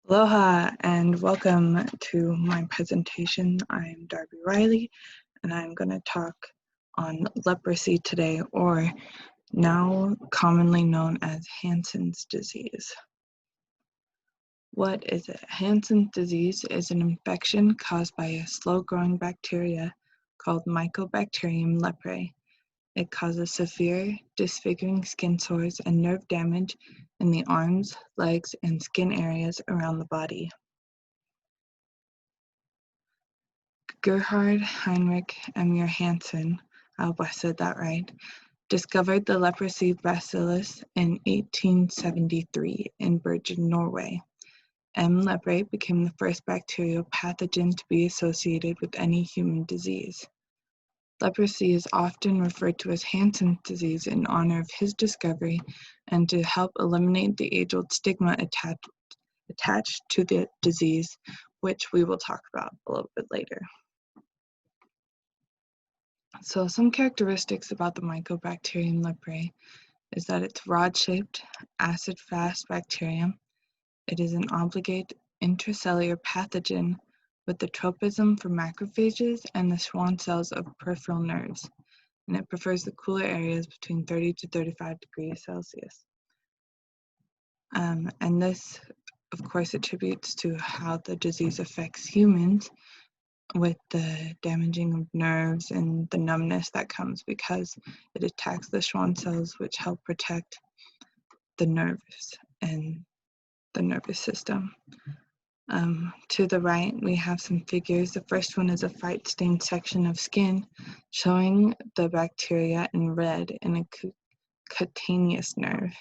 Aloha and welcome to my presentation. I'm Darby Riley and I'm going to talk on leprosy today, or now commonly known as Hansen's disease. What is it? Hansen's disease is an infection caused by a slow-growing bacteria called Mycobacterium leprae. It causes severe, disfiguring skin sores and nerve damage in the arms, legs, and skin areas around the body. Gerhard Heinrich Emil Hansen, I hope I said that right, discovered the leprosy bacillus in 1873 in Bergen, Norway. M. leprae became the first bacterial pathogen to be associated with any human disease. Leprosy is often referred to as Hansen's disease in honor of his discovery and to help eliminate the age-old stigma attached to the disease, which we will talk about a little bit later. So some characteristics about the Mycobacterium leprae is that it's rod-shaped, acid-fast bacterium. It is an obligate intracellular pathogen with the tropism for macrophages and the Schwann cells of peripheral nerves, and it prefers the cooler areas between 30 to 35 degrees Celsius. And this, of course, attributes to how the disease affects humans, with the damaging of nerves and the numbness that comes because it attacks the Schwann cells, which help protect the nerves and the nervous system. To the right, we have some figures. The first one is a fight-stained section of skin showing the bacteria in red in a cutaneous nerve.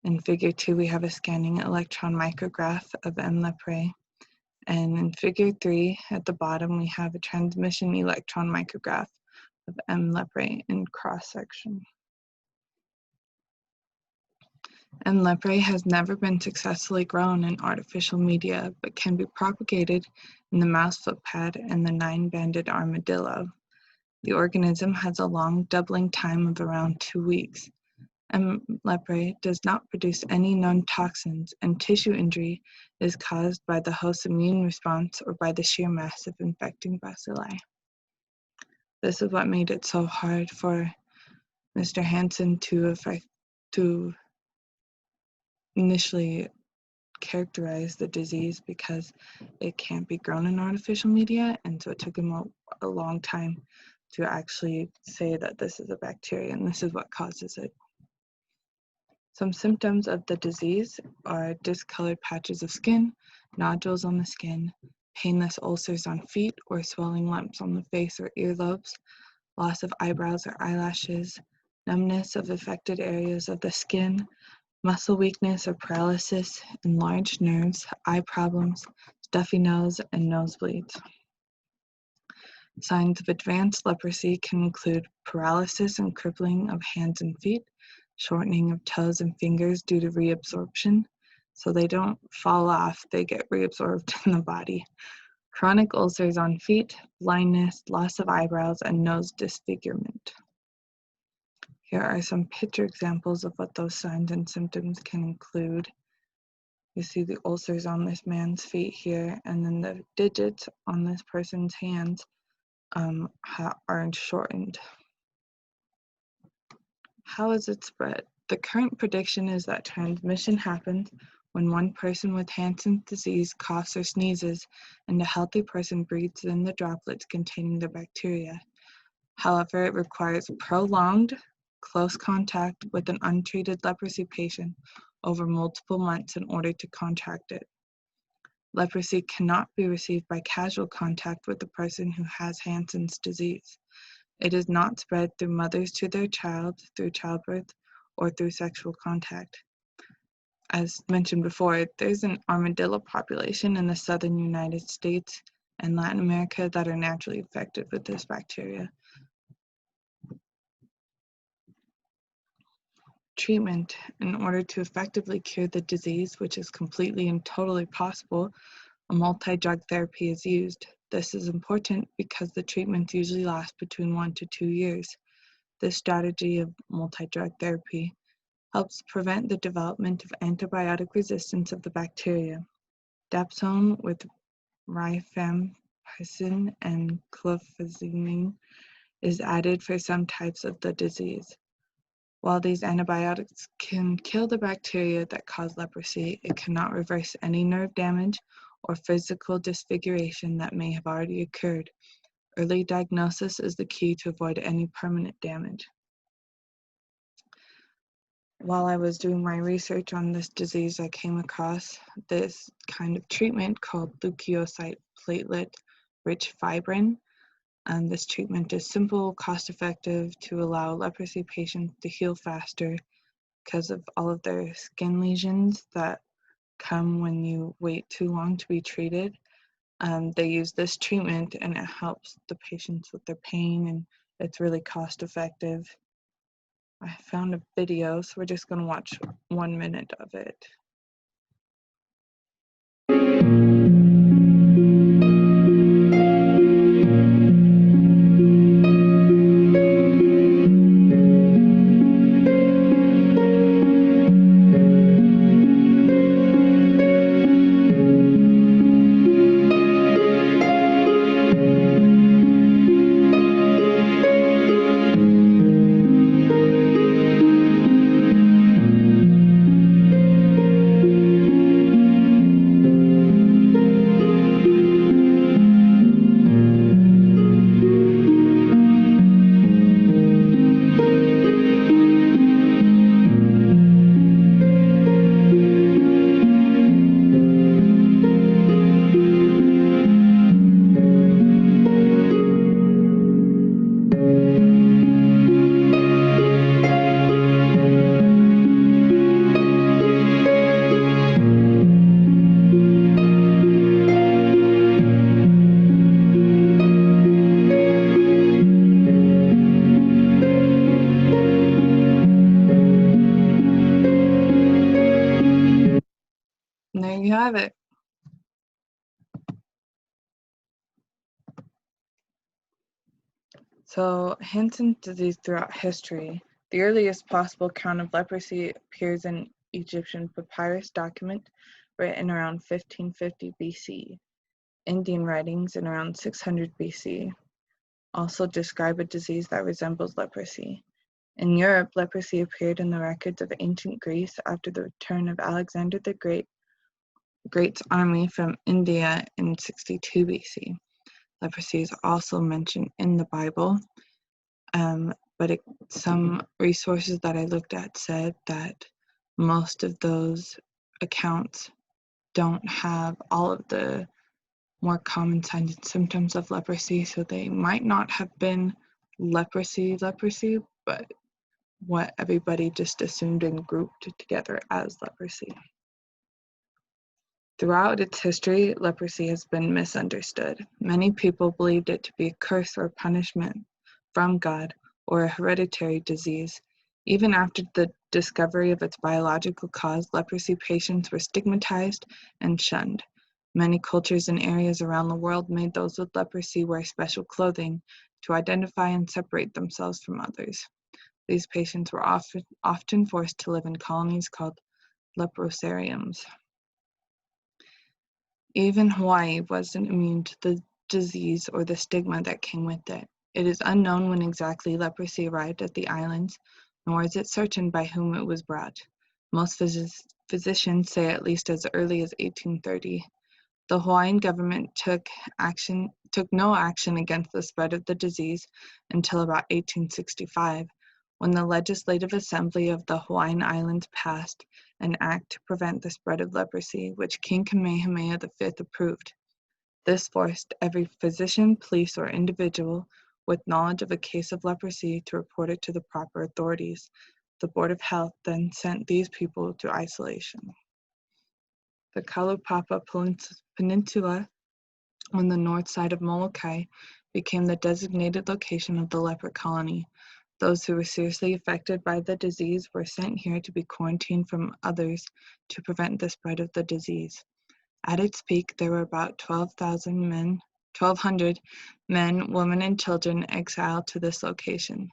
In figure 2, we have a scanning electron micrograph of M. leprae. And in figure 3, at the bottom, we have a transmission electron micrograph of M. leprae in cross-section. M. leprae has never been successfully grown in artificial media, but can be propagated in the mouse footpad and the 9-banded armadillo. The organism has a long doubling time of around 2 weeks. M. leprae does not produce any known toxins, and tissue injury is caused by the host's immune response or by the sheer mass of infecting bacilli. This is what made it so hard for Mr. Hansen to initially characterize the disease, because it can't be grown in artificial media, and so it took him a long time to actually say that this is a bacteria and this is what causes it. Some symptoms of the disease are discolored patches of skin, nodules on the skin, painless ulcers on feet, or swelling lumps on the face or earlobes, loss of eyebrows or eyelashes, numbness of affected areas of the skin, muscle weakness or paralysis, enlarged nerves, eye problems, stuffy nose, and nosebleeds. Signs of advanced leprosy can include paralysis and crippling of hands and feet, shortening of toes and fingers due to reabsorption, so they don't fall off, they get reabsorbed in the body. Chronic ulcers on feet, blindness, loss of eyebrows, and nose disfigurement. Here are some picture examples of what those signs and symptoms can include. You see the ulcers on this man's feet here, and then the digits on this person's hands are shortened. How is it spread? The current prediction is that transmission happens when one person with Hansen's disease coughs or sneezes, and a healthy person breathes in the droplets containing the bacteria. However, it requires prolonged, close contact with an untreated leprosy patient over multiple months in order to contract it. Leprosy cannot be received by casual contact with the person who has Hansen's disease. It is not spread through mothers to their child, through childbirth, or through sexual contact. As mentioned before, there's an armadillo population in the southern United States and Latin America that are naturally infected with this bacteria. Treatment. In order to effectively cure the disease, which is completely and totally possible, a multi-drug therapy is used. This is important because the treatments usually last between 1 to 2 years. This strategy of multi-drug therapy helps prevent the development of antibiotic resistance of the bacteria. Dapsone with rifampicin and clofazimine is added for some types of the disease. While these antibiotics can kill the bacteria that cause leprosy, it cannot reverse any nerve damage or physical disfiguration that may have already occurred. Early diagnosis is the key to avoid any permanent damage. While I was doing my research on this disease, I came across this kind of treatment called leukocyte platelet-rich fibrin. And this treatment is simple, cost-effective to allow leprosy patients to heal faster because of all of their skin lesions that come when you wait too long to be treated. They use this treatment and it helps the patients with their pain, and it's really cost-effective. I found a video, so we're just going to watch 1 minute of it. And there you have it. So, Hansen's disease throughout history. The earliest possible account of leprosy appears in Egyptian papyrus document written around 1550 BC. Indian writings in around 600 BC also describe a disease that resembles leprosy. In Europe, leprosy appeared in the records of ancient Greece after the return of Alexander the Great's army from India in 62 BC. Leprosy is also mentioned in the Bible, but some resources that I looked at said that most of those accounts don't have all of the more common signs and symptoms of leprosy, so they might not have been leprosy, but what everybody just assumed and grouped together as leprosy. Throughout its history, leprosy has been misunderstood. Many people believed it to be a curse or punishment from God or a hereditary disease. Even after the discovery of its biological cause, leprosy patients were stigmatized and shunned. Many cultures and areas around the world made those with leprosy wear special clothing to identify and separate themselves from others. These patients were often forced to live in colonies called leprosariums. Even Hawaii wasn't immune to the disease or the stigma that came with it. It is unknown when exactly leprosy arrived at the islands, nor is it certain by whom it was brought. Most physicians say at least as early as 1830. The Hawaiian government took no action against the spread of the disease until about 1865, when the Legislative Assembly of the Hawaiian Islands passed an act to prevent the spread of leprosy, which King Kamehameha V approved. This forced every physician, police, or individual with knowledge of a case of leprosy to report it to the proper authorities. The Board of Health then sent these people to isolation. The Kalaupapa Peninsula on the north side of Molokai became the designated location of the leper colony. Those who were seriously affected by the disease were sent here to be quarantined from others to prevent the spread of the disease. At its peak, there were about 1,200 men, women, and children exiled to this location.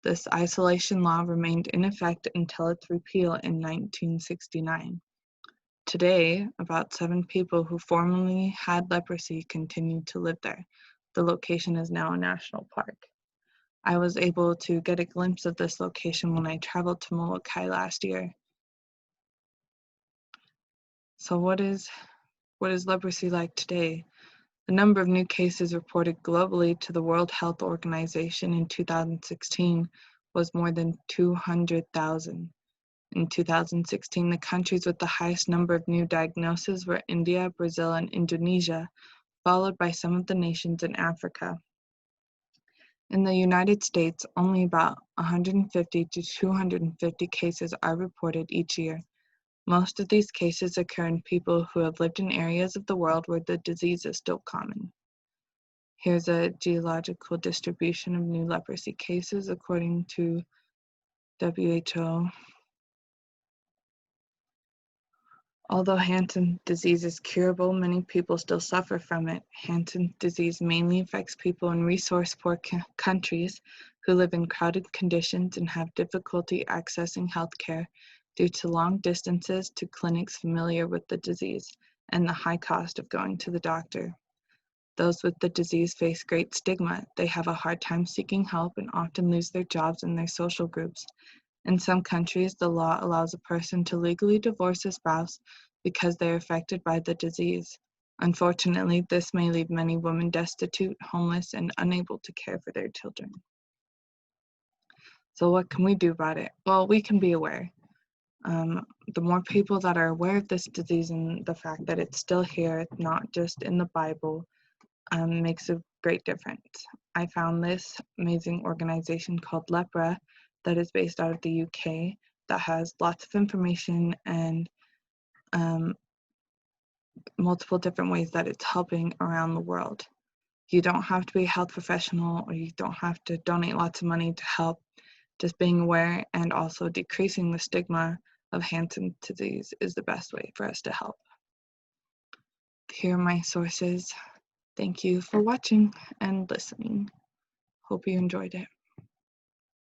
This isolation law remained in effect until its repeal in 1969. Today, about 7 people who formerly had leprosy continue to live there. The location is now a national park. I was able to get a glimpse of this location when I traveled to Molokai last year. So what is leprosy like today? The number of new cases reported globally to the World Health Organization in 2016 was more than 200,000. In 2016, the countries with the highest number of new diagnoses were India, Brazil, and Indonesia, followed by some of the nations in Africa. In the United States, only about 150 to 250 cases are reported each year. Most of these cases occur in people who have lived in areas of the world where the disease is still common. Here's a geological distribution of new leprosy cases according to WHO. Although Hansen disease is curable, many people still suffer from it. Hansen disease mainly affects people in resource-poor countries who live in crowded conditions and have difficulty accessing healthcare due to long distances to clinics familiar with the disease and the high cost of going to the doctor. Those with the disease face great stigma. They have a hard time seeking help and often lose their jobs and their social groups. In some countries, the law allows a person to legally divorce a spouse because they are affected by the disease. Unfortunately, this may leave many women destitute, homeless, and unable to care for their children. So what can we do about it? Well, we can be aware. The more people that are aware of this disease and the fact that it's still here, not just in the Bible, makes a great difference. I found this amazing organization called Lepra that is based out of the UK that has lots of information and multiple different ways that it's helping around the world. You don't have to be a health professional or you don't have to donate lots of money to help. Just being aware and also decreasing the stigma of Hansen disease is the best way for us to help. Here are my sources. Thank you for watching and listening. Hope you enjoyed it.